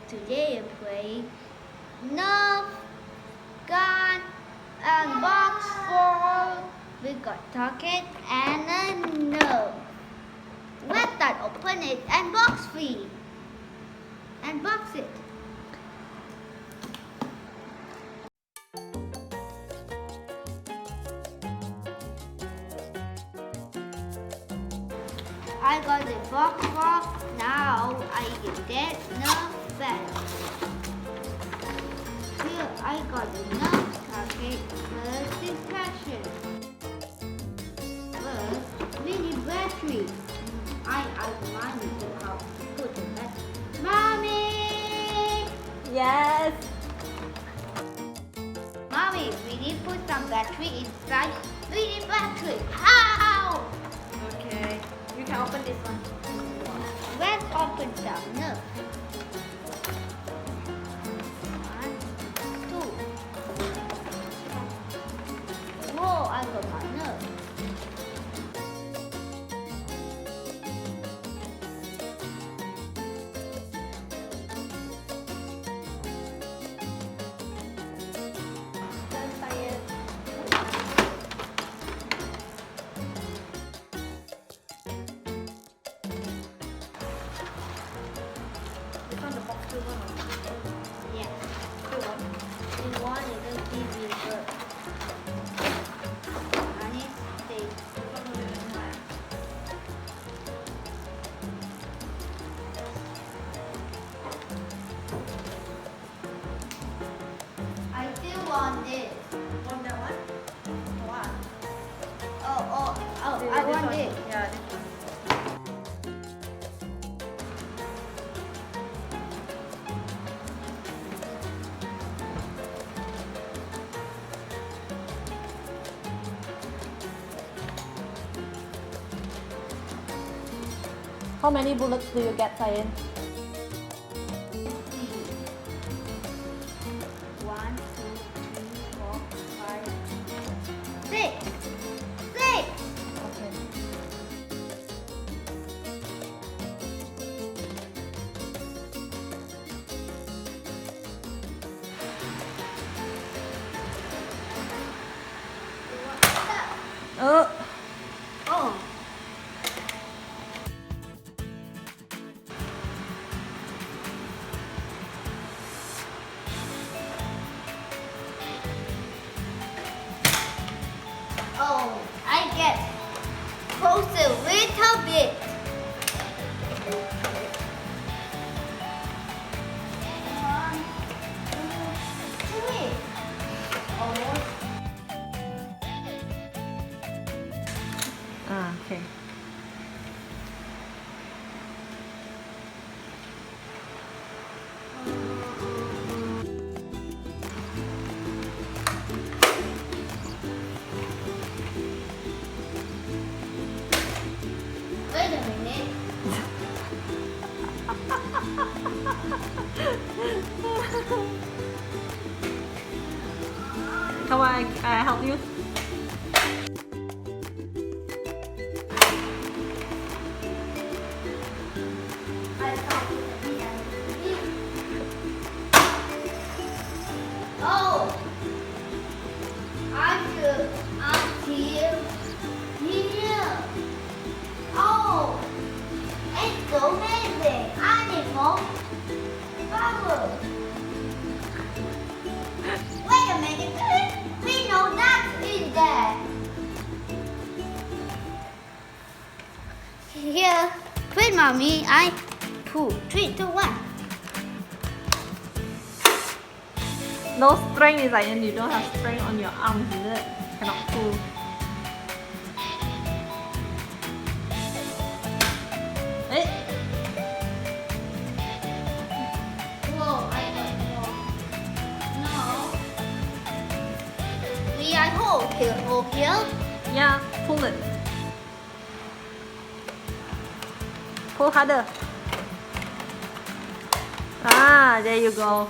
Today we're playing Nerf Gun and Box 4. We got target and a Nerf. Let's start open it and box free. And box it. I got the box off. Now I get that Nerf back. Here I got the Nerf target. First impression. First, mini battery. I reminded how to put the battery. Mommy! Yes. Mommy, we need to put some battery inside mini battery. How? Okay. You can open this one. Let's open some Nerf. 1, 2. Whoa, I got my Nerf. Turn saya. This one the box two one. Yeah. Two one. We want a little TV bird. I need to stay. I still want this. Want that one? One. Oh, This I want one. this. Yeah, this one. How many bullets do you get, Cyan? 1, 2, 3, 4, 5, 6. 6. Okay. Oh. Oh. Oh, I get closer a little bit. 1, 2, 3. Almost. Okay. Wait a minute. Come on, I help you. I thought it would be Oh, I'm here. Oh, it's so amazing. Animal power. Wait a minute. We know that's in there. Here, wait, mommy. I pull. 3, 2, 1. No strength is like, and you don't have strength on your arms, is it? Cannot pull. Eh? Whoa, I got more. No. We are hold here. Yeah, pull it. Pull harder. Ah, there you go.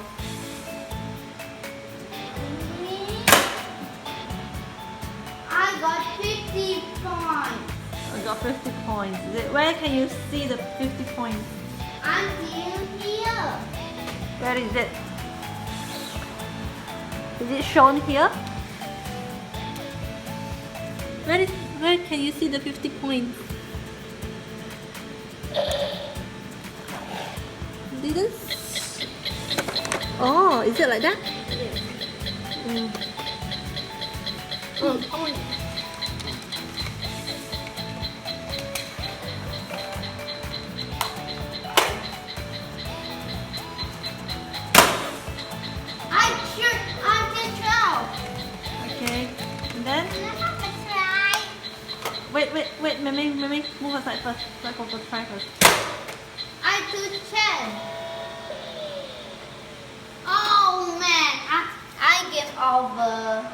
I got 50 points. I got 50 points. Is it? Where can you see the 50 points? I'm here. Where is it? Is it shown here? Where can you see the 50 points? Didn't. Oh, is it like that? Mm. Oh. I'm the 12. Okay. And then I have to try. wait, Mimi, move aside first. Let's go for try first. I do 10. Oh man, I give over.